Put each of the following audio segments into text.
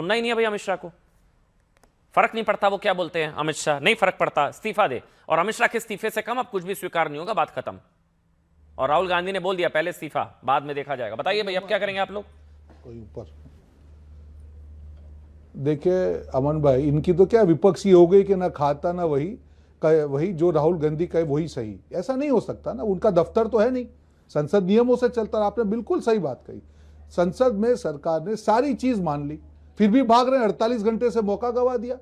सुनना ही नहीं है भाई अमित शाह को, फर्क नहीं पड़ता वो क्या बोलते हैं अमित शाह, नहीं फर्क पड़ता, इस्तीफा दे। और अमित शाह के इस्तीफे से कम अब कुछ भी स्वीकार नहीं होगा, बात खत्म। और राहुल गांधी ने बोल दिया पहले इस्तीफा बाद में देखा जाएगा। बताइए भाई अब क्या करेंगे आप लोग? कोई ऊपर देखिए अमन भाई, इनकी तो क्या विपक्षी हो गई कि ना खाता ना वही जो राहुल गांधी का है वही सही। ऐसा नहीं हो सकता ना, उनका दफ्तर तो है नहीं, संसद नियमों से चलता है। आपने बिल्कुल सही बात कही, संसद में सरकार ने सारी चीज मान ली, फिर भी भाग रहे हैं, 48 घंटे से मौका गवा दिया।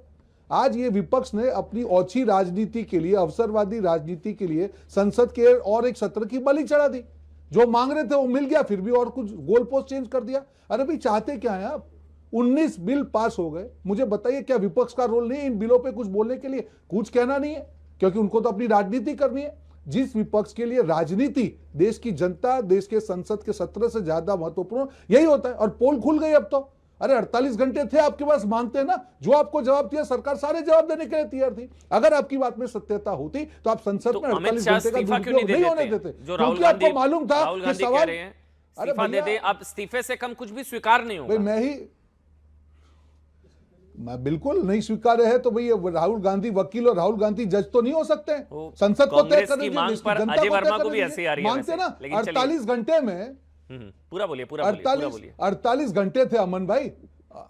आज ये विपक्ष ने अपनी ओछी राजनीति के लिए, अवसरवादी राजनीति के लिए संसद के और एक सत्र की बलि चढ़ा दी। जो मांग रहे थे वो मिल गया, फिर भी और कुछ गोल पोस्ट चेंज कर दिया। अरे भाई चाहते क्या है आप? 19 बिल पास हो गए, मुझे बताइए क्या विपक्ष का रोल नहीं है इन बिलों पे कुछ बोलने के लिए, कुछ कहना नहीं है? क्योंकि उनको तो अपनी राजनीति करनी है। जिस विपक्ष के लिए राजनीति, देश की जनता, देश के संसद के सत्र से ज्यादा महत्वपूर्ण यही होता है। और पोल खुल गई अब तो। अरे 48 घंटे थे आपके पास, मानते ना, जो आपको जवाब दिया सरकार सारे जवाब देने के लिए तैयार थी। अगर आपकी बात में सत्यता होती तो आप संसद में 48 घंटे का दुरुपयोग नहीं होने देते, क्योंकि आपको मालूम था कि सवाल अरे दे, अब इस्तीफे से कम कुछ भी स्वीकार नहीं होगा। मैं बिल्कुल नहीं स्वीकार्य है तो भाई राहुल गांधी वकील और राहुल गांधी जज तो नहीं हो सकते हैं। संसद को तय करने मांग पर अजय वर्मा को भी ऐसी आ रही है, मानते ना 48 घंटे में। पूरा बोलिए, पूरा 48 घंटे थे अमन भाई,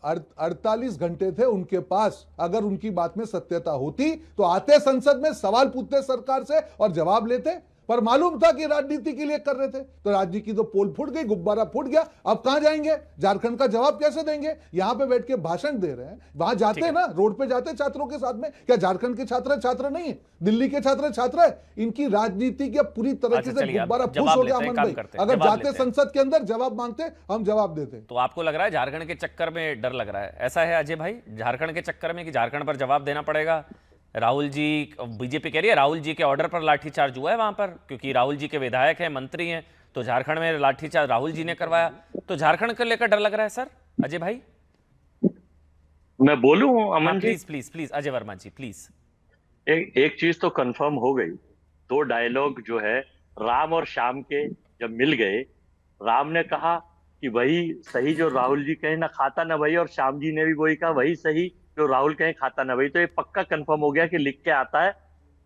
48 घंटे थे उनके पास। अगर उनकी बात में सत्यता होती तो आते संसद में, सवाल पूछते सरकार से और जवाब लेते। पर मालूम था कि राजनीति के लिए कर रहे थे, तो राजनीति की तो पोल फूट गई, गुब्बारा फूट गया। अब कहां जाएंगे? झारखंड का जवाब कैसे देंगे? यहां पे बैठ के भाषण दे रहे हैं, वहां जाते हैं ना, रोड पे जाते छात्रों के साथ में। क्या झारखंड के छात्र नहीं है? दिल्ली के छात्र है? इनकी राजनीति के पूरी तरीके से गुब्बारा फूस हो गया अमन भाई। अगर जाते संसद के अंदर जवाब मांगते, हम जवाब देते। तो आपको लग रहा है झारखंड के चक्कर में डर लग रहा है, ऐसा है अजय भाई? झारखंड के चक्कर में कि झारखंड पर जवाब देना पड़ेगा? राहुल जी, बीजेपी कह रही है राहुल जी के ऑर्डर पर लाठीचार्ज हुआ है वहां पर, क्योंकि राहुल जी के विधायक हैं, मंत्री हैं, तो झारखंड में लाठीचार्ज राहुल जी ने करवाया। तो झारखंड को लेकर डर लग रहा है सर अजय भाई? मैं बोलूं अमन जी? Please Ajay Verma ji please. एक चीज तो कंफर्म हो गई, दो डायलॉग जो है राम और श्याम के जब मिल गए, राम ने कहा कि वही सही जो राहुल जी कहे ना खाता ना वही, और श्याम जी ने भी वही कहा वही सही जो राहुल कहे खाता ना वही। तो ये पक्का कंफर्म हो गया कि लिख के आता है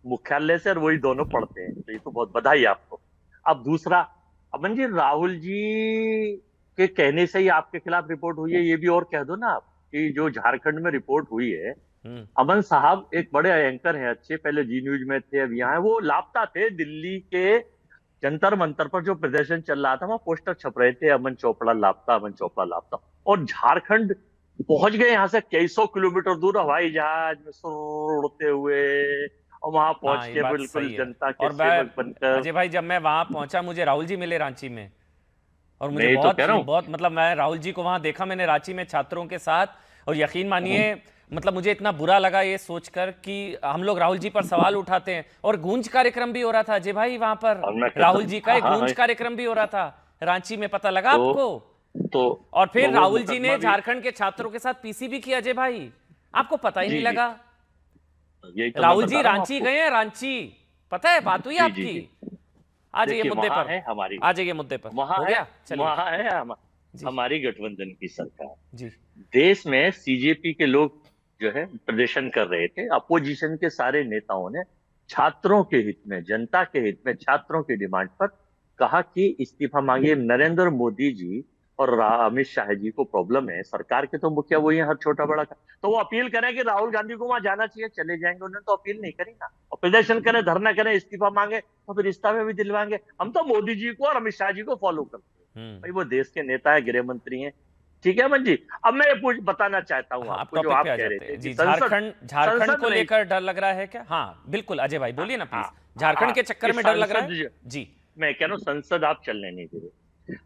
मुख्यालय से और वही दोनों पढ़ते हैं। तो ये तो बहुत बधाई आपको। अब दूसरा, अमन जी, राहुल जी के कहने से ही आपके खिलाफ रिपोर्ट हुई है, ये भी और कह दो ना आप कि जो झारखंड में रिपोर्ट हुई है। अमन साहब एक बड़े एंकर हैं, अच्छे, पहले जी न्यूज में थे, अब यहाँ है। वो लापता थे, दिल्ली के जंतर मंतर पर जो प्रदर्शन चल रहा था वहां पोस्टर छप रहे थे, अमन चोपड़ा लापता, अमन चोपड़ा लापता। और झारखंड पहुंच गए यहाँ से कई सौ किलोमीटर दूर हवाई जहाज में उड़ते हुए, और वहां पहुंच के बिल्कुल जनता के सेवक बनकर। अजय भाई जब मैं वहां पहुंचा मुझे राहुल जी मिले रांची में, और मुझे बहुत मतलब मैं राहुल जी को वहां देखा मैंने रांची में छात्रों के साथ, और यकीन मानिए मतलब मुझे इतना बुरा लगा ये सोचकर कि हम लोग राहुल जी पर सवाल उठाते हैं, और गूंज कार्यक्रम भी हो रहा था अजय भाई वहां पर, राहुल जी का एक गूंज कार्यक्रम भी हो रहा था रांची में, पता लगा आपको? और फिर राहुल जी ने झारखंड के छात्रों के साथ पीसी भी किया अजय भाई, आपको पता ही नहीं लगा? राहुल जी रांची गए हैं, रांची, पता है, बात हुई आपकी? आ जाइए मुद्दे पर, आ जाइए मुद्दे पर। वहां है हमारी गठबंधन की सरकार जी। देश में सीजेपी के लोग जो है प्रदर्शन कर रहे थे, अपोजिशन के सारे नेताओं ने छात्रों के हित में, जनता के हित में, छात्रों की डिमांड पर कहा कि इस्तीफा मांगिए। नरेंद्र मोदी जी और अमित शाह जी को प्रॉब्लम है, सरकार के तो मुखिया वही है, हर छोटा बड़ा का। तो वो अपील करें कि राहुल गांधी को वहां जाना चाहिए, चले जाएंगे। उन्होंने तो अपील नहीं करी ना, और प्रदर्शन करें, धरना करें, इस्तीफा मांगे, तो फिर इस्तीफा भी दिलवाएंगे। हम तो मोदी जी को और अमित शाह जी को फॉलो करते हैं भाई, वो देश के नेता है, गृह मंत्री हैं, ठीक है अमन जी। अब मैं ये बताना चाहता हूँ आपको, जो आप कह रहे थे झारखंड को लेकर डर लग रहा है क्या? हाँ बिल्कुल अजय भाई बोलिए ना प्लीज। झारखंड के चक्कर में डर लग रहा है जी? मैं कह रहा हूँ संसद आप चलने नहीं दे रहे।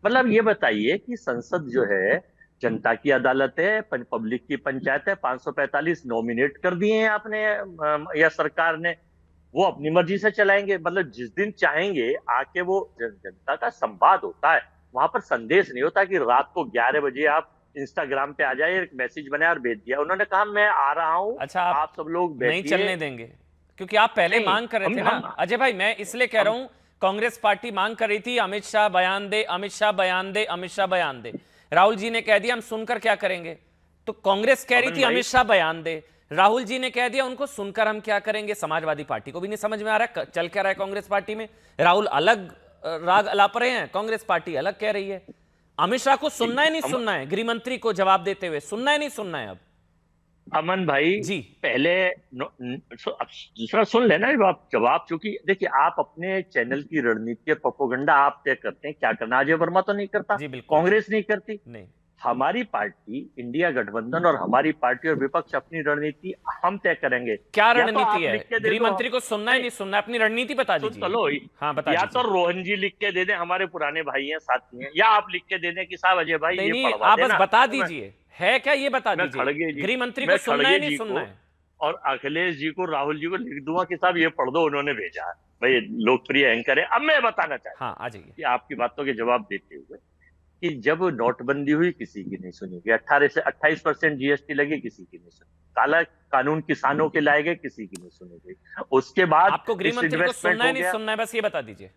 मतलब ये बताइए कि संसद जो है जनता की अदालत है, पब्लिक की पंचायत है, 545 नॉमिनेट कर दिए हैं आपने या सरकार ने, वो अपनी मर्जी से चलाएंगे। मतलब जिस दिन चाहेंगे आके वो जनता का संवाद होता है, वहां पर संदेश नहीं होता कि रात को 11 बजे आप इंस्टाग्राम पे आ जाए, एक मैसेज बनाया और भेज दिया। उन्होंने कहा मैं आ रहा हूं, अच्छा आप सब लोग नहीं चलने देंगे? क्योंकि आप पहले मांग कर रहे थे ना अजय भाई, मैं इसलिए कह रहा हूं, कांग्रेस पार्टी मांग कर रही थी अमित शाह बयान दे, अमित शाह बयान दे, अमित शाह बयान दे। राहुल जी ने कह दिया हम सुनकर क्या करेंगे, तो कांग्रेस कह रही अमन थी भाई, अमित शाह बयान दे, राहुल जी ने कह दिया उनको सुनकर हम क्या करेंगे। समाजवादी पार्टी को भी नहीं समझ में आ रहा है चल क्या रहा है कांग्रेस पार्टी में। राहुल अलग राग अलाप रहे हैं, कांग्रेस पार्टी अलग कह रही है। अमित शाह को सुनना है नहीं सुनना है, गृह मंत्री को जवाब देते हुए सुनना है नहीं सुनना है अब? अमन भाई जी पहले दूसरा सुन लेना आप जवाब, क्योंकि देखिए आप अपने चैनल की रणनीति और प्रोपोगंडा आप तय करते हैं क्या करना। अजय वर्मा तो नहीं करता, जी बिल्कुल कांग्रेस नहीं करती। नहीं। हमारी पार्टी इंडिया गठबंधन और हमारी पार्टी और विपक्ष अपनी रणनीति हम तय करेंगे। क्या या तो रणनीति आप है? लिख के दे गृह दो, मंत्री को सुनना है नहीं सुनना है, अपनी रणनीति बता सुन दीजिए। तो लो। हाँ बता या तो दीजिए। रोहन जी लिख के दे दें, हमारे पुराने भाई हैं साथी हैं, या आप लिख के दे दें कि साहब अजय भाई नहीं ये नहीं, पढ़वा आप बस देना। बता तो मैं दीजिए है क्या, ये बता मैं खड़गे दीजिए। जी गृह मंत्री को मैं सुनना खड़गे है नहीं जी सुनना को है? और अखिलेश जी को, राहुल जी को लिख दूंगा कि साहब ये पढ़ दो, उन्होंने भेजा है। भाई लोकप्रिय एंकर है। अब मैं बताना चाहता हाँ आ जाइए। कि आपकी बातों के जवाब देते हुए कि जब नोटबंदी हुई किसी की नहीं सुनी गई, 18 से 28% जीएसटी लगी, किसी की नहीं सुनी। काला कानून किसानों के लाए गए, किसी की नहीं सुनी गई। उसके बाद आपको गृह मंत्री को सुनना है नहीं सुनना है, बस ये बता दीजिए।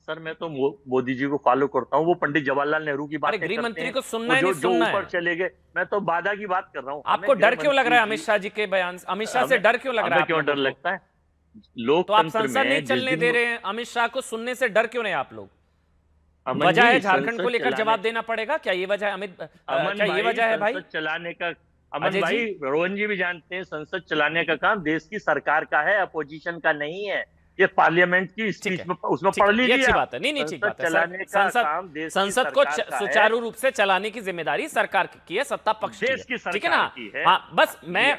सर मैं तो मोदी जी को फॉलो करता हूँ, वो पंडित जवाहरलाल नेहरू की अरे बातें गृह करते मंत्री हैं, को सुनना वो है जो नहीं जो सुनना ऊपर है? चले गए। मैं तो वादा की बात कर रहा हूँ। आपको डर क्यों लग रहा है अमित शाह जी के बयान से? अमित शाह से डर क्यों लग रहा है आप क्यों डर लोगों को? लगता है? तो आप लोकतंत्र संसद नहीं में चलने दे रहे हैं, अमित शाह को सुनने से डर क्यों नहीं आप लोग? अमन वजह है जी, झारखंड को संसद लेकर चलाने- जवाब देना पड़ेगा क्या? ये वजह है अमित अमन क्या ये भाई, वजह है भाई? संसद चलाने का अमन अजय भाई, जी रोहन जी भी जानते हैं संसद चलाने का काम देश की सरकार का है, अपोजिशन का नहीं है। ये पार्लियामेंट की ठीक स्पीच है में उसमें ठीक पढ़ है, ये लीजिए अच्छी आप। बात है। नहीं नहीं ठीक संसद बात है चलाने सर। का काम देश की संसद को सरकार का है। सुचारू रूप से चलाने की जिम्मेदारी सरकार की है, सत्ता पक्ष की देश है, की सरकार ठीक है ना? की है। हाँ बस मैं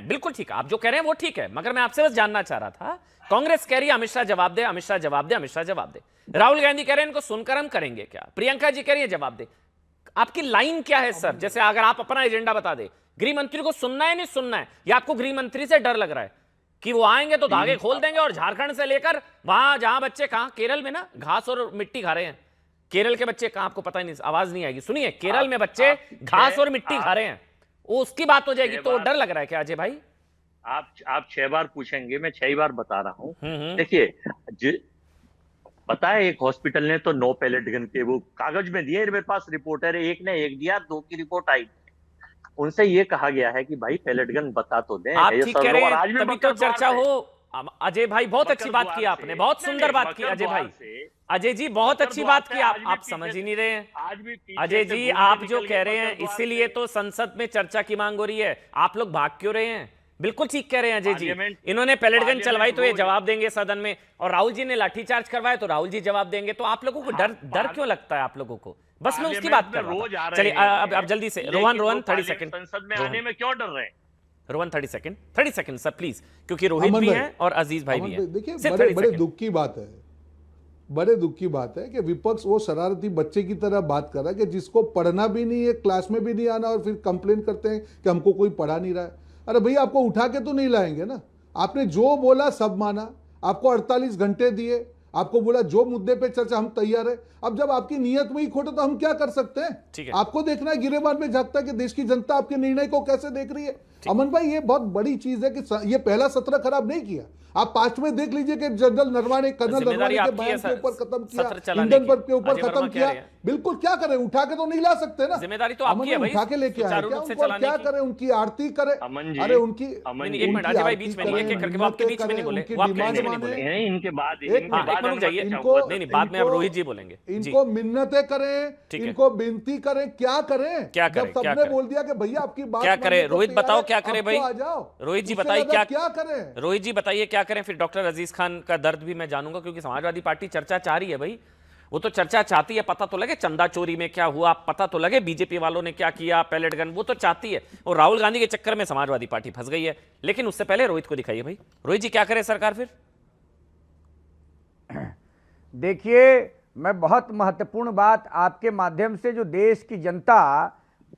बिल्कुल ठीक है, आप जो कह रहे हैं वो ठीक है, मगर मैं आपसे बस जानना चाह रहा था। कांग्रेस कह रही है अमित शाह जवाब दे, अमित शाह जवाब दे, अमित शाह जवाब दे। राहुल गांधी कह रहे हैं इनको सुनकर हम करेंगे क्या। प्रियंका जी कह रही है जवाब दे। आपकी लाइन क्या है सर? जैसे अगर आप अपना एजेंडा बता दे, गृह मंत्री को सुनना है नहीं सुनना है, या आपको गृह मंत्री से डर लग रहा है कि वो आएंगे तो धागे खोल देंगे और झारखंड से लेकर वहां जहां बच्चे, कहां केरल में ना घास और मिट्टी खा रहे हैं, केरल के बच्चे, कहां आपको पता ही नहीं, आवाज नहीं आएगी, सुनिए, केरल में बच्चे घास और मिट्टी खा रहे हैं, वो उसकी बात हो जाएगी। तो डर लग रहा है क्या अजय भाई? आप 6 बार पूछेंगे, मैं 6 बार बता रहा हूँ। हम्म। देखिए पता है एक हॉस्पिटल ने तो 9 पैलेट गन के वो कागज में दिए, मेरे पास रिपोर्टर है, एक ने एक दिया, 2 की रिपोर्ट आई। उनसे ये कहा गया है कि भाई पैलेट गन बता तो दें। आप ये ठीक कह रहे और आज हैं, भी तभी तो बकरद्वार चर्चा से- हो। अजय भाई बहुत अच्छी बात की आपने, बहुत सुंदर बात की अजय भाई। अजय जी बहुत अच्छी बात की, आप समझ ही नहीं रहे हैं। आज भी पीछे अजय से जी घूम के आप जो निकल कह गए रहे हैं बकरद्वार इसीलिए से। तो संसद में चर्चा की मांग हो रही है। आप लोग भाग क्यों रहे हैं? बिल्कुल ठीक कह रहे हैं अजय जी। पार्लियामेंट- इन्होंने पैलेट गन पार्लियामेंट चलवाई तो ये रोज- जवाब देंगे सदन में, और राहुल जी ने लाठीचार्ज करवाया तो राहुल जी जवाब देंगे। तो आप लोगों को डर क्यों लगता है आप लोगों को? बस मैं उसकी बात कर रोज रहा आ था। रहे चलिए हैं। अब जल्दी से लेकिन रोहन वो 30 पार्लियामेंट सेकंड, संसद में आने में क्यों डर रहे हैं? रोहन 30 सेकंड सर प्लीज, क्योंकि रोहित भी हैं और अजीज भाई भी हैं। देखिए सिर्फ बड़े 30 बड़े सेकंड। दुख की बात है, बड़े दुख की बात है कि विपक्ष वो शरारती बच्चे की तरह बात कर रहा है कि जिसको पढ़ना भी नहीं है, क्लास में भी नहीं आना, और फिर कंप्लेन करते हैं कि हमको कोई पढ़ा नहीं रहा है। अरे भैया आपको उठा के तो नहीं लाएंगे ना, आपने जो बोला सब माना, आपको 48 घंटे दिए, आपको बोला जो मुद्दे पे चर्चा हम तैयार है। अब जब आपकी नीयत में ही खोटे तो हम क्या कर सकते हैं? ठीक है। आपको देखना है, गिरेबान में झांकता है कि देश की जनता आपके निर्णय को कैसे देख रही है। अमन भाई ये बहुत बड़ी चीज है कि ये पहला सत्र खराब नहीं किया। आप 5 में देख लीजिए कि जनरल नरवाणे, कर्नल जिम्मेदारी नरवाणे के आपकी बयान है के ऊपर खत्म किया, सत्र चलाने इंडियन की। पर्व के ऊपर अजय खत्म वर्मा कह किया। रहे हैं। बिल्कुल क्या करें, उठा के तो नहीं ला सकते ना। जिम्मेदारी तो अमन आपकी है भाई, भाई, उठा के लेके आए सुचारू क्या? रूप से उनको चलाने क्या की। करें, उनकी आरती करें। अमन जी, अरे उनकी अमन जी, एक मिनट, उनकी अजय भाई आरती बीच में नहीं, करें, एक-एक करके वो आपके मिन्नतें बीच में नहीं करें, बोले, उनकी वो आपके डिमांड बीच में नहीं माने। बोले। नहीं इनके बाद एक इनके मिनट, बाद एक मिनट रुक जाइए। इनको नहीं, बाद में अब रोहित जी बोलेंगे जी। इनको मिन्नतें करें, ठीक है। इनको विनती करें, क्या करें? क्या जब करें, क्या सबने करें? बोल दिया कि भैया आपकी बात क्या मानने करें? को रोहित तैयार बताओ है, क्या करें अब भाई? तो आ जाओ। रोहित जी उससे बताइए ज्यादा क्या करें? रोहित जी बताइए क्या करें? फिर डॉक्टर अजीज खान का दर्द भी मैं जानूंगा, क्योंकि समाजवादी पार्टी चर्चा चाह रही है भाई। वो तो चर्चा चाहती है, पता तो लगे चंदा चोरी में क्या हुआ, पता तो लगे बीजेपी वालों ने क्या किया, पैलेट गन, वो तो चाहती है। और राहुल गांधी के चक्कर में समाजवादी पार्टी फंस गई है। लेकिन उससे पहले रोहित को दिखाइए भाई। रोहित जी क्या करे सरकार फिर? देखिए, मैं बहुत महत्वपूर्ण बात आपके माध्यम से जो देश की जनता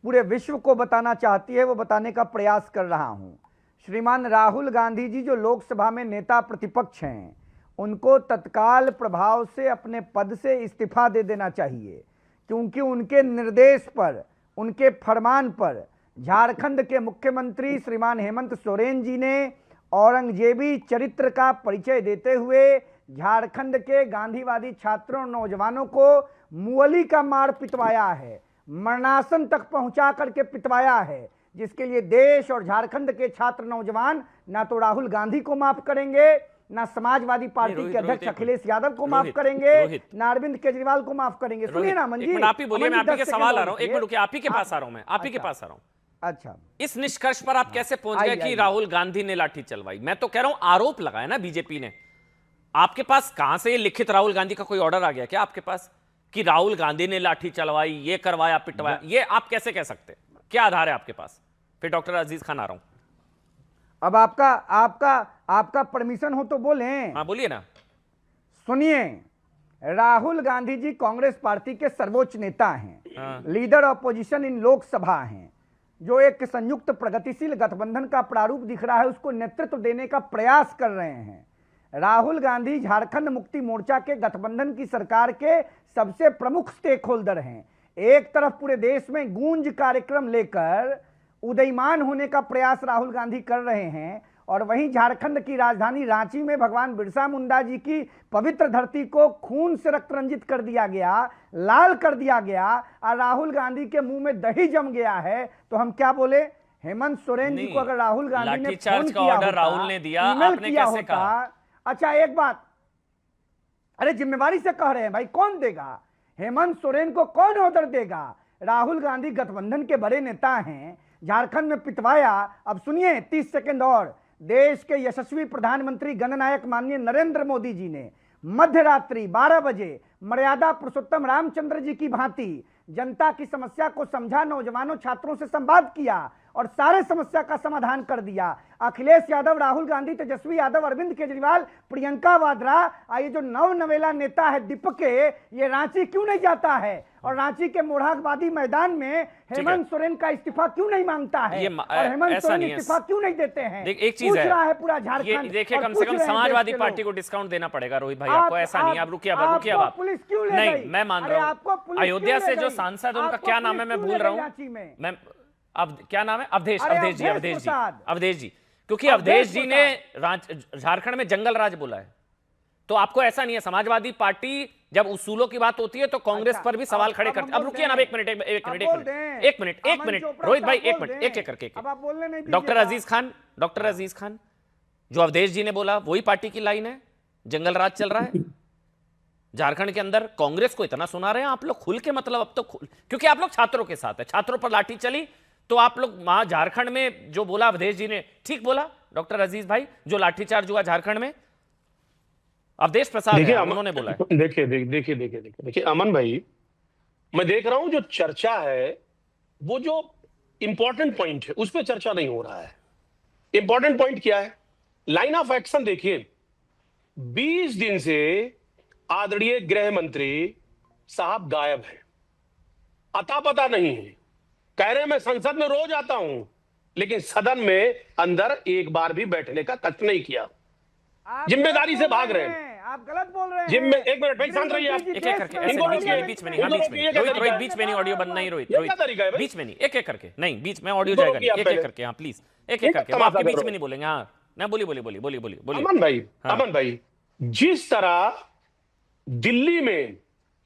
पूरे विश्व को बताना चाहती है वो बताने का प्रयास कर रहा हूं। श्रीमान राहुल गांधी जी जो लोकसभा में नेता प्रतिपक्ष हैं, उनको तत्काल प्रभाव से अपने पद से इस्तीफा दे देना चाहिए, क्योंकि उनके निर्देश पर, उनके फरमान पर झारखंड के मुख्यमंत्री श्रीमान हेमंत सोरेन जी ने औरंगजेबी चरित्र का परिचय देते हुए झारखंड के गांधीवादी छात्रों, नौजवानों को मुअली का मार पिटवाया है। मरणासन तक पहुंचा करके पिटवाया है, जिसके लिए देश और झारखंड के छात्र नौजवान ना तो राहुल गांधी को माफ करेंगे, ना समाजवादी पार्टी के अध्यक्ष अखिलेश यादव को माफ करेंगे, ना अरविंद केजरीवाल को माफ करेंगे। सुनिए ना अमन जी, आप ही बोलिए, मैं आप ही के सवाल आ रहा हूं, एक मिनट, आप ही के पास आ रहा हूं, मैं आप ही के पास आ रहा हूं। अच्छा, इस निष्कर्ष पर आप कैसे पहुंच गए कि राहुल गांधी ने लाठी चलवाई? मैं तो कह रहा हूं आरोप लगाया ना बीजेपी ने। आपके पास कहां से ये लिखित राहुल गांधी का कोई ऑर्डर आ गया क्या आपके पास कि राहुल गांधी ने लाठी चलवाई, ये करवाया, पिटवाया? ये आप कैसे कह सकते? क्या आधार है आपके पास? फिर डॉक्टर अजीज खान आ रहा हूं। अब आपका परमिशन हो तो बोलें। हाँ बोलिए ना। सुनिए, राहुल गांधी जी कांग्रेस पार्टी के सर्वोच्च नेता हैं, लीडर ऑपोजिशन इन लोकसभा हैं, जो एक संयुक्त प्रगतिशील गठबंधन का प्रारूप दिख रहा है उसको नेतृत्व देने का प्रयास कर रहे हैं। राहुल गांधी झारखंड मुक्ति मोर्चा के गठबंधन की सरकार के सबसे प्रमुख स्टेक होल्डर हैं। एक तरफ पूरे देश में गूंज कार्यक्रम लेकर उदयमान होने का प्रयास राहुल गांधी कर रहे हैं, और वहीं झारखंड की राजधानी रांची में भगवान बिरसा मुंडा जी की पवित्र धरती को खून से रक्त रंजित कर दिया गया, लाल कर दिया गया, और राहुल गांधी के मुंह में दही जम गया है। तो हम क्या बोले? हेमंत सोरेन जी को अगर राहुल गांधी ने फोन किया होता, राहुल ने दिया, ईमेल आपने किया कैसे होता। कहा? अच्छा एक बात, अरे जिम्मेवारी से कह रहे हैं भाई, कौन देगा? हेमंत सोरेन को कौन ऑर्डर देगा? राहुल गांधी गठबंधन के बड़े नेता हैं, झारखंड में पिटवाया। अब सुनिए 30 सेकंड और, देश के यशस्वी प्रधानमंत्री गणनायक माननीय नरेंद्र मोदी जी ने मध्य रात्रि 12 बजे मर्यादा पुरुषोत्तम रामचंद्र जी की भांति जनता की समस्या को समझा, नौजवानों छात्रों से संवाद किया और सारे समस्या का समाधान कर दिया। अखिलेश यादव, राहुल गांधी, तेजस्वी यादव, अरविंद केजरीवाल, प्रियंका वाड्रा, ये जो नवनवेला नेता है दीपके, ये रांची क्यों नहीं जाता है और रांची के मोरहाबादी मैदान में हेमंत सोरेन का इस्तीफा क्यों नहीं मांगता है और हेमंत सोरेन इस्तीफा क्यों नहीं देते हैं? एक चीज है पूरा झारखंड। देखिए, कम से कम समाजवादी पार्टी को डिस्काउंट देना पड़ेगा रोहित भाई, आपको ऐसा नहीं। आप रुकिए, आप पुलिस क्यों ले नहीं, मैं मान रहा हूँ। अयोध्या से जो सांसद, उनका क्या नाम है, मैं भूल रहा हूँ, मैं अब क्या नाम है, अवधेश जी, क्योंकि अवधेश जी ने झारखंड में जंगल राज बोला है। तो आपको ऐसा नहीं है, समाजवादी पार्टी जब उसूलों की बात होती है तो कांग्रेस पर भी सवाल खड़े करते। अब रुकिए ना, एक मिनट रोहित भाई, एक मिनट, एक करके। डॉक्टर अजीज खान, जो अवधेश जी ने बोला वही पार्टी की लाइन है, जंगल राज चल रहा है झारखंड के अंदर। कांग्रेस को इतना सुना रहे हैं आप लोग खुल के, मतलब अब तो क्योंकि आप लोग छात्रों के साथ है, छात्रों पर लाठी चली तो आप लोग वहां झारखंड में जो बोला अवधेश जी ने, ठीक बोला डॉक्टर अजीज भाई, जो लाठीचार्ज हुआ झारखंड में अवधेश प्रसाद है, उन्होंने बोला है। देखिए अमन भाई, मैं देख रहा हूं जो चर्चा है वो जो इंपॉर्टेंट पॉइंट है उस पर चर्चा नहीं हो रहा है। इंपॉर्टेंट पॉइंट क्या है? लाइन ऑफ एक्शन देखिए, 20 दिन से आदरणीय गृह मंत्री साहब गायब है, अता पता नहीं है। कह रहे मैं संसद में रोज आता हूं, लेकिन सदन में अंदर एक बार भी बैठने का कष्ट नहीं किया। जिम्मेदारी से भाग रहे हैं। आप गलत बोल रहे हैं। एक मिनट भाई, शांत रहिए आप। एक करके, बीच में नहीं, ऑडियो बंद नहीं, रोहित बीच में नहीं, एक करके नहीं, बीच में ऑडियो जाएगा नहीं, एक करके। हाँ प्लीज, एक करके, आपके बीच में नहीं बोलेंगे। हाँ ना, बोलिए। अमन भाई, जिस तरह दिल्ली में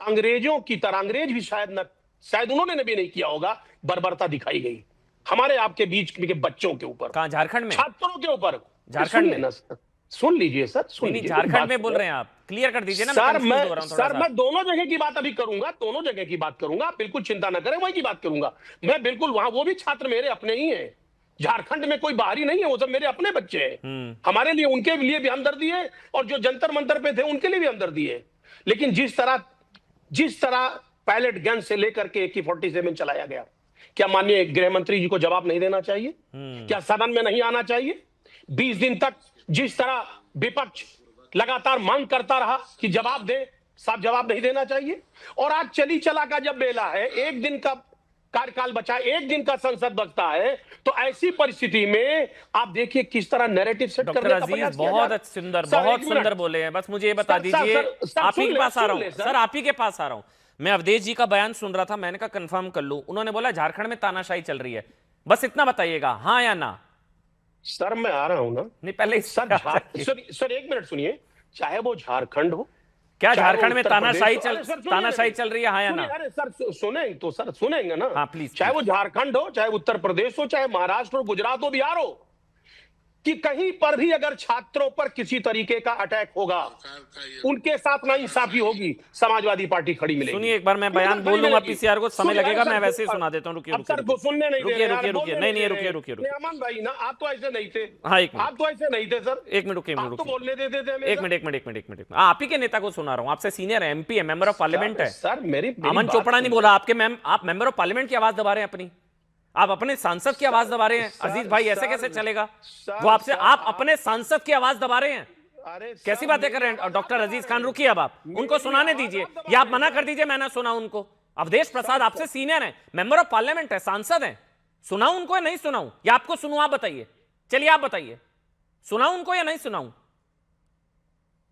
अंग्रेजों की तरह, अंग्रेज भी शायद उन्होंने भी नहीं किया होगा, बर्बरता दिखाई गई हमारे आपके बीच के बच्चों के ऊपर। कहां? झारखंड में, छात्रों के ऊपर। झारखंड में सुन लीजिए सर, सुन लीजिए। झारखंड में बोल रहे हैं आप, क्लियर कर दीजिए ना। सर मैं दोनों जगह की बात अभी करूंगा, दोनों जगह की बात करूंगा, बिल्कुल चिंता ना करें, वही की बात करूंगा मैं बिल्कुल। वहां वो भी छात्र मेरे अपने ही हैं, झारखंड में कोई बाहरी नहीं है, वो सब मेरे अपने बच्चे हैं। हमारे लिए, उनके लिए भी हमदर्दी है, और जो जंतर मंतर पे थे उनके लिए भी हमदर्दी है। लेकिन जिस तरह पैलेट गन से लेकर के AK-47 चलाया गया, क्या माननीय गृह मंत्री जी को जवाब नहीं देना चाहिए? क्या सदन में नहीं आना चाहिए? 20 दिन तक जिस तरह विपक्ष लगातार मांग करता रहा कि जवाब दे, साहब जवाब नहीं देना चाहिए? और आज चली चला का जब बेला है, एक दिन का कार्यकाल बचा, एक दिन का संसद बचता है, तो ऐसी परिस्थिति में आप देखिए किस तरह नैरेटिव सेट करने का प्रयास किया। बहुत सुंदर बोले हैं। बस मुझे ये बता दीजिए, आप ही के पास आ रहा हूं सर, आप ही के पास आ रहा हूं। मैं अवधेश जी का बयान सुन रहा था, मैंने कहा कंफर्म कर लूं। उन्होंने बोला झारखंड में तानाशाही चल रही है, बस इतना बताइएगा, हाँ या ना। सर मैं आ रहा हूं ना, नहीं पहले सर एक मिनट सुनिए, चाहे वो झारखंड हो, क्या चाहे वो झारखंड में उत्तर प्रदेश तानाशाही हो। चल अरे सर, सुनिए तानाशाही मेरी। चल रही है, हाँ या सुनिए, ना? अरे सर सुनेंगे तो सर सुनेंगे ना। हाँ, प्लीज, चाहे वो झारखंड हो, चाहे उत्तर प्रदेश हो, चाहे महाराष्ट्र हो, गुजरात हो, बिहार हो, कि कहीं पर भी अगर छात्रों पर किसी तरीके का अटैक होगा, उनके साथ नाइंसाफी होगी, समाजवादी पार्टी खड़ी मिलेगी। सुनिए, एक बार मैं बयान बोल लूंगा पीसीआर को, समय लगेगा, मैं वैसे ही सुना देता हूँ। रुकिए अब सर वो सुनने नहीं दे रुकिए रहे, रुकिए रुकिए, नहीं नहीं, रुकिए रुकिए रुकिए, अमन भाई ना, आप तो ऐसे नहीं थे। हाँ, एक मिनट, आप तो ऐसे नहीं थे सर। एक मिनट रुकिए, आप तो बोलने देते थे हमेशा। एक मिनट एक मिनट एक मिनट एक मिनट, आप ही के नेता को सुना रहा हूँ, आपसे सीनियर है, एमपी है, मेंबर ऑफ पार्लियामेंट है सर। मेरी अमन बात चोपड़ा नहीं सुनिए। बोला, आप मेंबर ऑफ पार्लियामेंट की आवाज दबा रहे हैं अपनी, आप अपने सांसद की आवाज दबा रहे हैं। अजीज भाई, ऐसे कैसे चलेगा? वो आपसे, आप अपने सांसद की आवाज दबा रहे हैं, अरे कैसी बातें कर रहे हैं? डॉक्टर अजीज खान, रुकिए, अब आप उनको सुनाने दीजिए, या आप मना कर दीजिए, मैं ना सुना उनको। अवधेश प्रसाद आपसे सीनियर है, मेंबर ऑफ पार्लियामेंट है, सांसद है, सुनाऊं उनको या नहीं सुनाऊं, या आपको सुनूं? आप बताइए, चलिए आप बताइए, सुनाऊं उनको या नहीं सुनाऊं?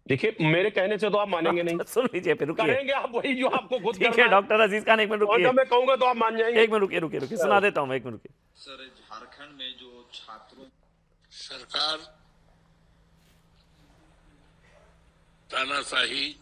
देखिए, मेरे कहने से तो आप मानेंगे नहीं। सुन लीजिए, फिर रुकिए, करेंगे आप वही जो आपको खुद ठीक है। डॉक्टर अजीज खान, एक मिनट और रुकिए, जब मैं कहूंगा तो आप मान जाएंगे। एक मिनट रुकिए रुकिए रुकिए, सुना देता हूं मैं, एक मिनट रुकिए। सर, झारखंड में जो छात्रों सरकार तानाशाही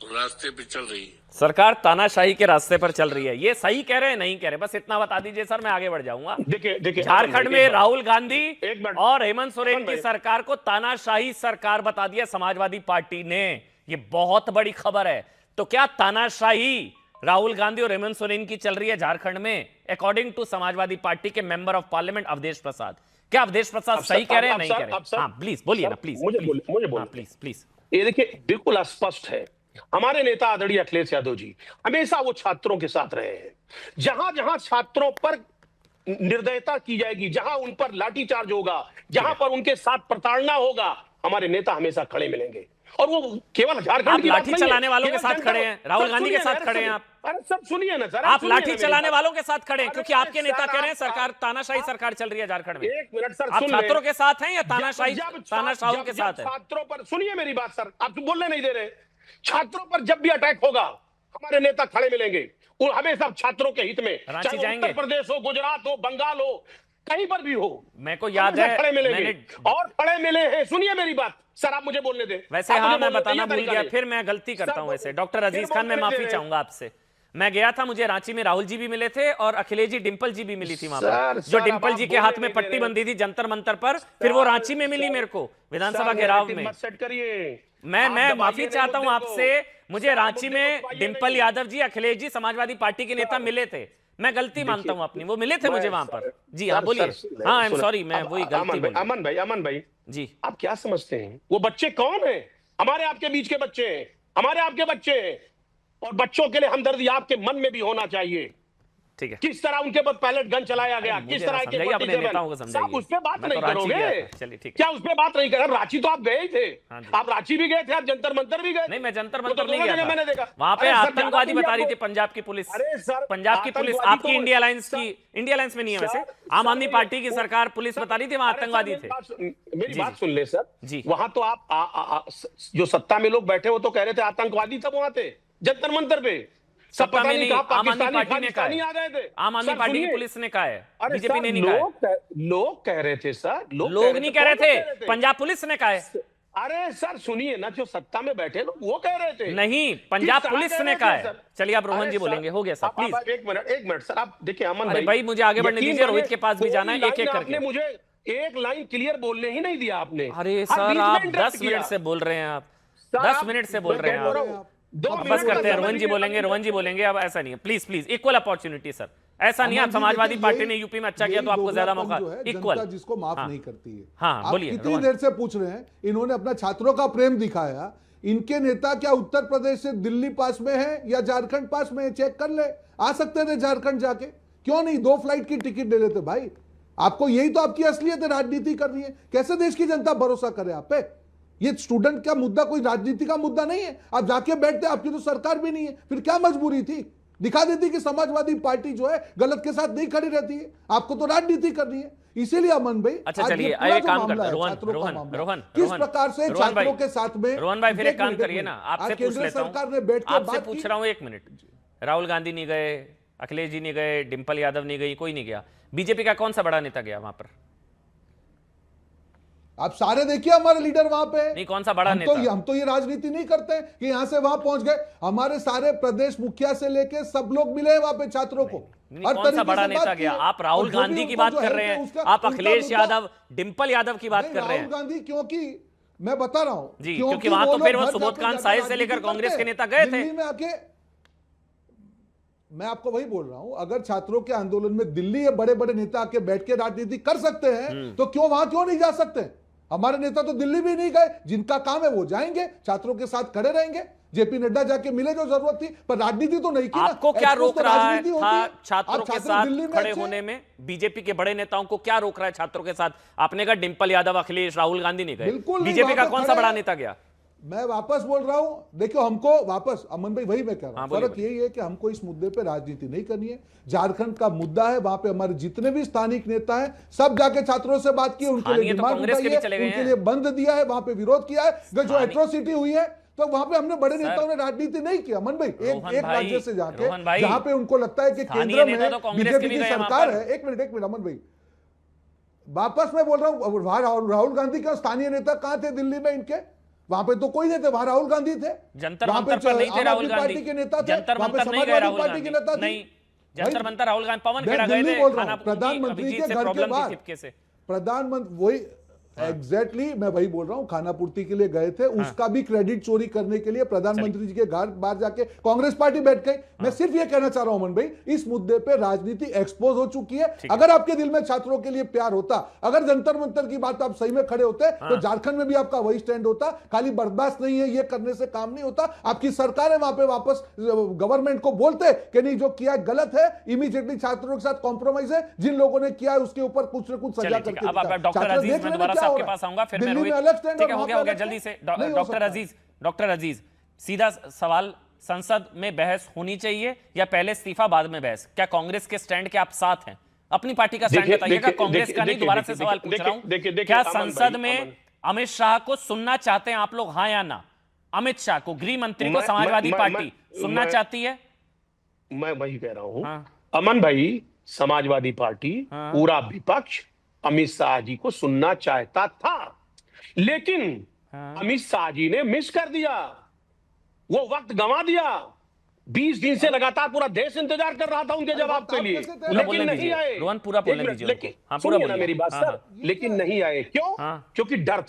रास्ते पे चल रही है। सरकार तानाशाही के रास्ते पर चल रही है, ये सही कह रहे हैं नहीं कह रहे? बस इतना बता दीजिए सर, मैं आगे बढ़ जाऊंगा। देखिए झारखंड में राहुल गांधी एक मिनट। और हेमंत सोरेन अमन की भाई। सरकार को तानाशाही सरकार बता दिया समाजवादी पार्टी ने, ये बहुत बड़ी खबर है। तो क्या तानाशाही राहुल गांधी और हेमंत सोरेन की चल रही है झारखंड में, अकॉर्डिंग टू समाजवादी पार्टी के member of parliament Awadhesh Prasad? क्या अवधेश प्रसाद सही कह रहे हैं नहीं कह रहे? हाँ प्लीज बोलिए ना, प्लीज मुझे बोलिए। Please please. ये देखिए, बिल्कुल स्पष्ट है, हमारे नेता आदरणीय अखिलेश यादव जी हमेशा वो छात्रों के साथ रहे हैं। जहां जहां छात्रों पर निर्दयता की जाएगी, जहां उन पर लाठीचार्ज होगा, जहां पर उनके साथ प्रताड़ना होगा, हमारे नेता हमेशा खड़े मिलेंगे। और वो केवल झारखंड की बात लाठी नहीं है, चलाने वालों के केवल साथ जनता- खड़े हैं, राहुल सर, गांधी के सुनिए साथ ना, खड़े हैं आप। अरे सब सुनिए ना सर, आप सुनिए लाठी ना मेरी चलाने बात। वालों के साथ खड़े हैं, अरे क्योंकि आपके सर, नेता कह रहे हैं आप- सरकार तानाशाही सरकार चल रही है झारखंड में। एक मिनट सर, आप सुन ले। छात्रों के साथ हैं या तानाशाही तानाशाहों के साथ है? छात्रों पर सुनिए मेरी बात सर, आप तो बोलने नहीं दे रहे। छात्रों पर जब भी अटैक होगा, हमारे नेता खड़े मिलेंगे, और हमेशा छात्रों के हित में, रांची चाहे वो जाएंगे? उत्तर प्रदेश हो, गुजरात हो, बंगाल हो, कहीं पर भी हो, मेरे को याद हमेशा है, खड़े मिलेंगे। मैंने और खड़े मिले हैं, सुनिए मेरी बात सर, आप मुझे बोलने दें। वैसे आप हाँ, मुझे मैं बोलने दें, बताना ये भूल तरीका गया, नहीं। फिर मैं गलती करता सर, हूं। वैसे डॉक्टर फिर अजीज खान, मैं बोलने माफी दे। चाहूंगा आपसे। मैं गया था, मुझे रांची में राहुल जी भी मिले थे और अखिलेश जी, डिंपल जी भी मिली थी वहां पर, सर, जो अब डिंपल आप जी के बोलने हाथ में नहीं दे पट्टी रहे। बंधी थी जंतर मंतर पर, फिर वो रांची में मिली मेरे को विधानसभा घेराव में। मत सेट करिए। मैं आप माफी दबाइए चाहता हूं नहीं मुद्दे को। आपसे, मुझे सर, रांची मुद्दे में को दबाइए डिंपल नहीं। यादव जी, अखिलेश जी, समाजवादी पार्टी के नेता मिले थे। मैं गलती मानता हूं अपनी, वो मिले थे मुझे वहां पर। जी हाँ, बोलिए। हाँ, आई एम सॉरी, मैं वही गलती बोल रहा हूं। अमन भाई जी, आप क्या समझते हैं, वो बच्चे कौन हैं? हमारे आपके बीच के बच्चे हैं, हमारे आपके बच्चे हैं। और बच्चों के लिए हमदर्दी आपके मन में भी होना चाहिए। ठीक है। किस तरह उनके पर पैलेट गन चलाया गया, मुझे किस ना तरह के समझाइए, अपने 47 नेताओं को समझाइए। साहब, उस पे बात मैं नहीं तो रांची गया करोगे? था। चलिए, ठीक है। क्या उस पे बात नहीं कर? रांची तो आप गए ही थे। हाँ जी। आप रांची भी गए थे, आप जंतर मंतर भी गए थे। नहीं, मैं जंतर वो तो मंतर नहीं दोनों गया जगह मैंने था। देखा। वहां पे अरे सर, आतंकवादी ज्यादा बता रही थी आपको- पंजाब की पुलिस। अरे सर, पंजाब की पुलिस, आतंकवादी आपकी तो- इंडिया अलायंस सर- की, इंडिया अलायंस में नहीं है सर- वैसे, सर, आम आदमी मेरी- पार्टी की सरकार पुलिस बता रही थी वहां अरे सर, आतंकवादी मेरी थे। मेरी जी, बात जी। सुन ले सर। जी। वहां तो आप जो सत्ता में लोग बैठे हो तो कह रहे थे आतंकवादी सब वहां थे जंतर मंतर पे। सब सत्ता पता में नहीं नहीं, कहां आम आदमी पाकिस्तानी पार्टी ने कहा खालिस्तानी है। आ गए थे। आम आदमी सर, पार्टी की सुनिए। पुलिस ने कहा है, अरे बीजेपी सर, ने नहीं कहा है। लोग कह रहे थे सर, लोग नहीं कह रहे थे, पंजाब पुलिस ने कहा है। अरे सर सुनिए ना, जो सत्ता में बैठे लोग वो कह रहे थे। नहीं, पंजाब किस तरह पुलिस कह ने रहे कहा थे, है। सर? चलिए, आप रोहन अरे जी सर, बोलेंगे, हो गया सर, आप प्लीज। एक मिनट सर, आप देखिए अमन अरे भाई, मुझे आगे बढ़ने यकीन दीजिए, मानिए, रोहित के पास भी कोई जाना है, एक-एक लाइन करके। आपने मुझे एक लाइन क्लियर बोलने ही नहीं दिया आपने। अरे हर सर, बीच में आप interrupt 10 मिनट किया। से बोल रहे हैं, आप सर, 10 आप- मिनट से बोल मैं रहे हैं कह आप। रहा हूं, 2 अब मिनट बस करते हैं, का रोहन जी समय बोलेंगे, दीजिए। रोहन जी बोलेंगे। अब ऐसा नहीं है, please please, equal opportunity sir. ऐसा नहीं है, आप अमन जी, समाजवादी देखिए, पार्टी ने यही- यूपी में अच्छा किया यही तो आपको ज्यादा दोगलापन मौका, जो है, इक्वल। जनता जिसको माफ हाँ। नहीं करती है। हाँ, आप बोलिए, कितनी रोहन। देर से पूछ रहे हैं, इन्होंने अपना छात्रों का प्रेम दिखाया। इनके नेता क्या उत्तर प्रदेश से दिल्ली पास में है या झारखंड पास में है? चेक कर ले, आ सकते थे झारखंड जाके, क्यों नहीं 2 फ्लाइट की टिकट ले लेते भाई। आपको यही तो आपकी असलियत है, राजनीति करनी है। कैसे देश की जनता भरोसा करे आप पे? ये स्टूडेंट का मुद्दा कोई राजनीति का मुद्दा नहीं है। आप जाके बैठते, आपकी तो सरकार भी नहीं है, फिर क्या मजबूरी थी? दिखा देती कि समाजवादी पार्टी जो है गलत के साथ नहीं खड़ी रहती है। आपको तो राजनीति करनी है, इसीलिए अमन भाई। अच्छा, आज ये चलिए, पूरा एक जो काम मामला करते हैं, है, रोहन छात्रों का रोहन मामला, रोहन किस रोहन, प्रकार से रोहन भाई, छात्रों के साथ में। रोहन भाई, फिर एक काम मिनट, करिए ना, आज आपसे पूछ केंद्र लेता सरकार ने बैठ हूं, के आपसे बात पूछ की। रहा हूं, 1 मिनट। राहुल गांधी नहीं गए, अखिलेश जी नहीं गए, डिंपल यादव नहीं गई, कोई नहीं गया। बीजेपी का कौन सा बड़ा नेता गया वहां पर? आप सारे देखिए हमारे लीडर वहां पे हैं। नहीं, कौन सा बड़ा नेता? हम तो ये राजनीति नहीं करते हैं कि यहां से वहां पहुंच गए। हमारे सारे प्रदेश मुखिया से लेके सब लोग मिले हैं वहां पे छात्रों को। नहीं, कौन सा बड़ा नेता गया? आप राहुल गांधी की बात कर रहे हैं, आप अखिलेश यादव, डिंपल यादव की बात कर रहे हैं। राहुल गांधी, क्योंकि मैं बता रहा हूं जी, क्योंकि वहां तो फिर वो सुबोधकांत साहिल से लेकर कांग्रेस के नेता गए थे। दिल्ली में आके मैं आपको वही बोल रहा हूं, अगर छात्रों के आंदोलन में दिल्ली ये बड़े बड़े नेता आके बैठ के राजनीति कर सकते हैं तो क्यों नहीं जा सकते? हमारे नेता तो दिल्ली भी नहीं गए, जिनका काम है वो जाएंगे, छात्रों के साथ खड़े रहेंगे। जेपी नड्डा जाके मिले जो जरूरत थी, पर राजनीति तो नहीं की ना। आपको क्या रोक तो रहा राजनीति था होती है। छात्रों के साथ खड़े होने में? बीजेपी के बड़े नेताओं को क्या रोक रहा है छात्रों के साथ? आपने कहा डिंपल यादव, अखिलेश, राहुल गांधी नहीं गए, बिल्कुल नहीं, बीजेपी का वापस कौन सा खड़े बड़ा हैं। नेता गया? मैं वापस बोल रहा हूं, देखो हमको वापस, अमन भाई वही मैं कह रहा हूं, फर्क यही है कि हमको इस मुद्दे पे राजनीति नहीं करनी है। झारखंड का मुद्दा है, वहां पे हमारे जितने भी स्थानिक नेता हैं सब जाके छात्रों से बात की, उनके लिए डिमांड उठाई है, उनके लिए बंद दिया है, वहां पे विरोध किया है। जो एट्रोसिटी हुई है तो वहां पे हमने बड़े नेताओं ने राजनीति नहीं किया। अमन भाई एक राज्य से जाके जहां पे उनको लगता है कि केंद्र में बीजेपी की सरकार है। एक मिनट अमन भाई, वापस मैं बोल रहा हूं, राहुल गांधी का स्थानीय नेता कहां थे दिल्ली में? इनके वहां पे तो कोई नहीं थे, वहां राहुल गांधी थे। जंतर मंतर पर नहीं थे राहुल गांधी, पार्टी के नेता थे, जंतर मंतर नहीं गए राहुल गांधी, नहीं जंतर मंतर राहुल गांधी, पवन खेड़ा गए थे। प्रधानमंत्री के घर के बाद प्रधानमंत्री वही एग्जैक्टली मैं वही बोल रहा हूं, खाना पूर्ति के लिए गए थे, उसका भी क्रेडिट चोरी करने के लिए प्रधानमंत्री जी के घर बाहर जाके कांग्रेस पार्टी बैठ गई। मैं सिर्फ ये कहना चाह रहा हूं अमन भाई, इस मुद्दे पे राजनीति एक्सपोज हो चुकी है। अगर आपके दिल में छात्रों के लिए प्यार होता, अगर जंतर मंतर की बात आप सही में खड़े होते तो झारखंड में भी आपका वही स्टैंड होता। खाली बर्दाश्त नहीं है, ये करने से काम नहीं होता। आपकी सरकार है, वहां पे वापस गवर्नमेंट को बोलते कि नहीं जो किया गलत है, इमीडिएटली छात्रों के साथ कॉम्प्रोमाइज है, जिन लोगों ने किया है उसके ऊपर कुछ न कुछ सजा करके। अब डॉक्टर अजीज, मैं दोबारा आपके पास आऊंगा, फिर मैं रोहित, ठीक है, हो गया जल्दी से। डॉक्टर अजीज, सीधा सवाल, संसद में बहस होनी चाहिए या पहले इस्तीफा बाद में बहस? क्या कांग्रेस के स्टैंड के आप साथ हैं? अपनी पार्टी का स्टैंड बताइएगा, कांग्रेस का नहीं। दोबारा से सवाल पूछ रहा हूं, क्या संसद में अमित शाह को सुनना चाहते हैं आप लोग, हां या ना? अमित शाह को, गृह मंत्री को समाजवादी पार्टी सुनना चाहती है? मैं वही कह रहा हूं अमन भाई, समाजवादी पार्टी पूरा विपक्ष अमित शाह जी को सुनना चाहता था, लेकिन अमित शाह जी ने मिस कर दिया, वो वक्त गंवा दिया। 20 दिन से लगातार पूरा देश इंतजार कर रहा था उनके जवाब के लिए, लेकिन नहीं आए। रोहन पूरा बोलने दीजिए, सुनिए ना मेरी बात सर, लेकिन नहीं आए। क्यों? क्योंकि डर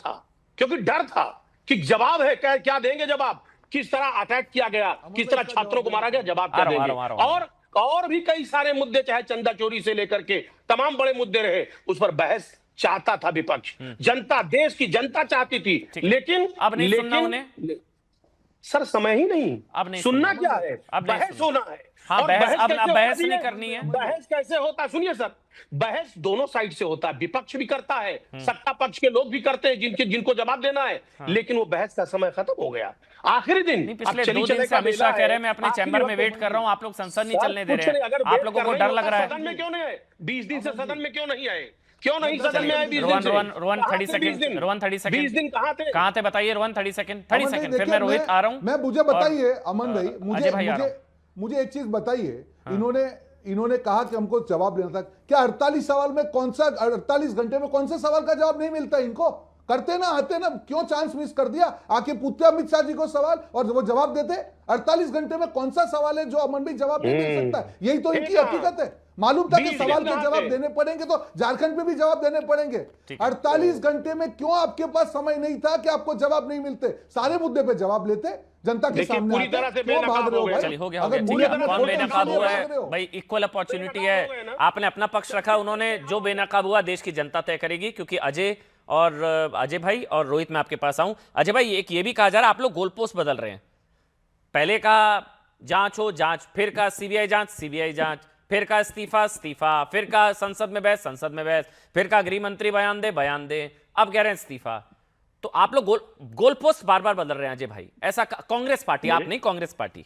था कि जवाब है, क्या देंगे जवाब, किस तरह अटैक किया गया, किस तरह छात्रों को मारा गया, जवाब क्या देंगे। और भी कई सारे मुद्दे, चाहे चंदा चोरी से लेकर के तमाम बड़े मुद्दे रहे, उस पर बहस चाहता था विपक्ष, जनता, देश की जनता चाहती थी, लेकिन अब नहीं सुनना उन्हें सर, समय ही नहीं। अब नहीं सुनना क्या है, बहस होना है। हाँ, बहस नहीं करनी है। बहस कैसे होता है? सुनिए सर, बहस दोनों साइड से होता है, विपक्ष भी करता है, सत्ता पक्ष के लोग भी करते हैं, जिनको जवाब देना है, लेकिन वो बहस का समय खत्म हो गया, आखिरी दिन। पिछले 2 दिन से अमित शाह कह रहे हैं मैं अपने चैम्बर में वेट कर रहा हूं, आप लोग संसद नहीं चलने दे रहे हैं, आप लोगों को डर लग रहा है। सदन में क्यों नहीं आए? 20 दिन से सदन में क्यों नहीं आए? क्यों नहीं सदन में आए 20 दिन से? रोहन 30 सेकंड 20 दिन कहां थे बताइए रोहन? 30 सेकंड, फिर मैं रोहित आ रहा हूं। मैं मुझे बताइए अमन भाई, मुझे एक चीज बताइए, इन्होंने कहा कि हमको जवाब लेना था। क्या 48 सवाल में 48 घंटे में कौन से सवाल का जवाब नहीं मिलता इनको? करते ना, आते ना, क्यों चांस मिस कर दिया? आके पूछते अमित शाह जी को सवाल और वो जवाब देते। 48 घंटे में कौन सा सवाल है जो अमन भाई जवाब नहीं दे सकता? यही तो इनकी हकीकत है। मालूम था कि सवाल के जवाब देने पड़ेंगे तो झारखंड पे भी जवाब देने पड़ेंगे। 48 घंटे में क्यों आपके पास समय नहीं था कि आपको जवाब नहीं मिलते? सारे मुद्दे पे जवाब लेते, जनता के सामने पूरी तरह से क्यों भाग रहे हो भाई? हो गया कौन बेनकाब हुआ है भाई? इक्वल अपॉर्चुनिटी है, आपने अपना पक्ष रखा, उन्होंने जो बेनकाब हुआ देश की जनता तय करेगी। क्योंकि अजय भाई और रोहित, मैं आपके पास आऊं। अजय भाई, एक ये भी कहा जा रहा है आप लोग गोल पोस्ट बदल रहे हैं। पहले का जांच हो जांच, फिर का सीबीआई जांच, फिर का इस्तीफा, फिर का संसद में बहस, फिर का गृह मंत्री बयान दे, अब कह रहे हैं इस्तीफा। तो आप लोग गोल पोस्ट बार बार बदल रहे हैं अजय भाई, ऐसा कांग्रेस पार्टी, आप नहीं, कांग्रेस पार्टी।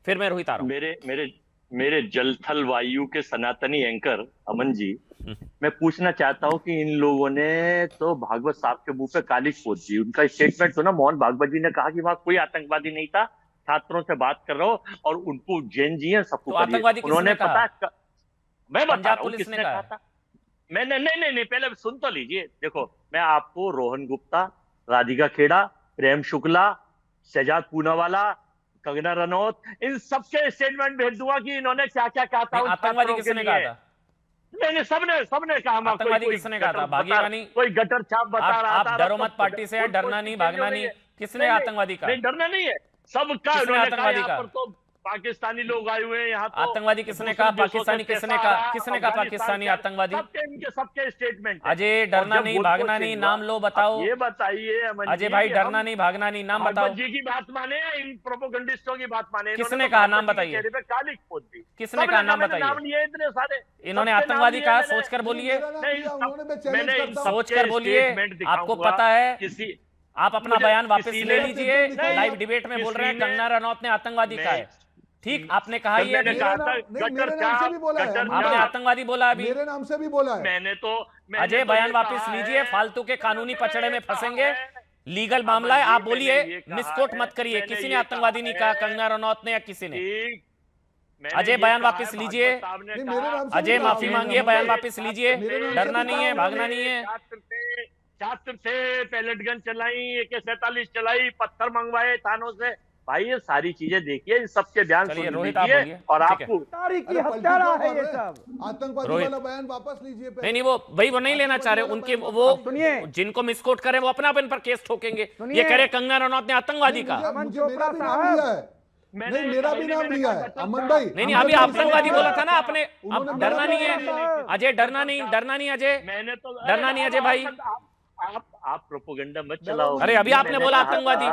फिर मैं रोहित आ रहा हूं। मेरे जल थल वायु के सनातनी एंकर अमन जी, मैं पूछना चाहता हूं कि इन लोगों ने तो भागवत साहब के मुंह पे कालिक पोत दी। उनका स्टेटमेंट तो ना, मोहन भागवत जी ने कहा कि वहां कोई आतंकवादी नहीं था, छात्रों से बात कर रहा हूं और उनको जैन जी हैं सबको, तो आतंकवादी उन्होंने पता, मैं बता रहा हूं पुलिस ने कहा था, मैंने नहीं, पहले सुन तो लीजिए। देखो, मैं आपको रोहन गुप्ता, राधिका खेड़ा, प्रेम शुक्ला, शहजाद पूनावाला, कंगना रनौत, इन सबके स्टेटमेंट भेज दूंगा कि इन्होंने क्या क्या कहा था। आतंकवादी किसने कहा था? नहीं, सबने कहा। आतंकवादी किसने कहा था? भागिएगा नहीं, कोई गटर छाप बता रहा था। आप डरो मत पार्टी से, डरना नहीं, भागना नहीं। किसने आतंकवादी कहा? नहीं, डरना नहीं है, सबका। आतंकवादी कहा? तो पाकिस्तानी लोग आए हुए हैं यहाँ। तो आतंकवादी किसने कहा? पाकिस्तानी किसने कहा? किसने कहा पाकिस्तानी आतंकवादी? सबके स्टेटमेंट। अजय, डरना नहीं, भागना नहीं, नाम लो, बताओ। ये बताइए अजय भाई, डरना नहीं, भागना नहीं, नाम बताओ। जी की बात माने या इन प्रोपोगंडिस्टों की बात माने? किसने कहा? नाम बताइए। काली खोद दी। किसने कहा? नाम बताइए। नाम लिए इतने सारे। इन्होंने आतंकवादी कहा? सोचकर बोलिए, सोचकर बोलिए। आपको पता है, किसी आप अपना बयान वापस ले लीजिए। लाइव डिबेट में बोल रहे हैं कंगना रनौत ने आतंकवादी कहा है। ठीक, आपने कहा ही है। आपने आतंकवादी बोला, अभी मेरे नाम से भी बोला है। मैंने तो अजय बयान वापस लीजिए, फालतू के कानूनी पचड़े में फंसेंगे, लीगल मामला है। आप बोलिए, मिसकोट मत करिए। किसी ने आतंकवादी नहीं कहा, कंगना रनौत ने या किसी ने। अजय बयान वापस लीजिए, अजय माफी मांगिए, बयान वापस लीजिए। डरना नहीं है, भागना नहीं है। छात्र से पैलेट गन चलाई, AK-47 चलाई, पत्थर मंगवाए थानों से। भाई ये सारी चीजें देखिए, इन सबके बयान सुन लीजिए और आपको हत्यारा है ये सब। आतंकवादी वाला बयान वापस लीजिए। नहीं, वो नहीं लेना चाह रहे। उनके वो जिनको मिसकोट करे वो अपना अपन पर केस ठोकेंगे। ये कह रहे कंगना रनौत ने आतंकवादी कहा। अमन चोपड़ा साहब, नहीं मेरा भी नाम लिया है अमन भाई। नहीं, अभी आतंकवादी बोला था ना आपने। अब डरना नहीं है अजय, डरना नहीं अजय, मैंने तो डरना नहीं अजय भाई। आप प्रोपोगंडा मत चलाओ। अरे अभी आपने बोला आतंकवादी।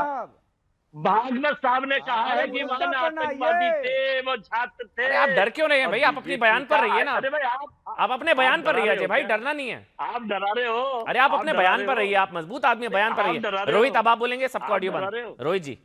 भागवत साहब ने कहा है कि वहां आतंकवादी थे, वो छात्र थे। अरे आप डर क्यों रहे हैं भाई? आप अपनी बयान पर रहिए ना। अरे भाई, आप अपने बयान पर रहिए अजय भाई, डरना नहीं है। आप डरा रहे हो। अरे आप अपने बयान पर रहिए, आप मजबूत आदमी, बयान पर रहिए। रोहित, अब आप बोलेंगे, सबको ऑडियो बंद। रोहित जी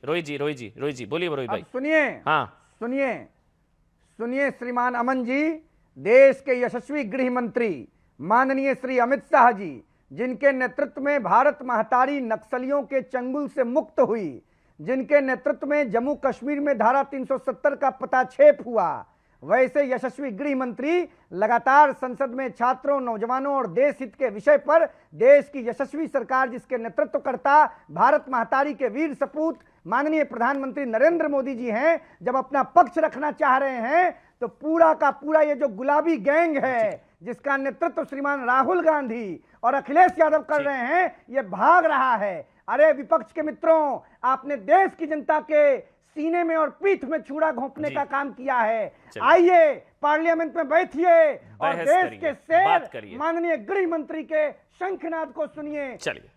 बोलिए। रोहित भाई सुनिए। हाँ सुनिए श्रीमान अमन जी, देश के यशस्वी गृह मंत्री माननीय श्री अमित शाह जी, जिनके नेतृत्व में भारत महतारी नक्सलियों के चंगुल से मुक्त हुई, जिनके नेतृत्व में जम्मू कश्मीर में धारा 370 का पताछेप हुआ, वैसे यशस्वी गृह मंत्री लगातार संसद में छात्रों, नौजवानों और देश हित के विषय पर देश की यशस्वी सरकार जिसके नेतृत्व करता भारत महतारी के वीर सपूत माननीय प्रधानमंत्री नरेंद्र मोदी जी हैं, जब अपना पक्ष रखना चाह रहे हैं तो पूरा का पूरा ये जो गुलाबी गैंग है जिसका नेतृत्व श्रीमान राहुल गांधी और अखिलेश यादव कर रहे हैं, ये भाग रहा है। अरे विपक्ष के मित्रों, आपने देश की जनता के सीने में और पीठ में छुरा घोंपने का काम किया है। आइए पार्लियामेंट में बैठिए और देश के शेर माननीय गृह मंत्री के शंखनाद को सुनिए। चलिए,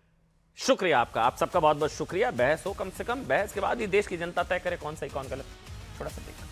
शुक्रिया आपका, आप सबका बहुत बहुत शुक्रिया। बहस हो, कम से कम बहस के बाद ही देश की जनता तय करे कौन सही कौन गलत। थोड़ा सा देखिए।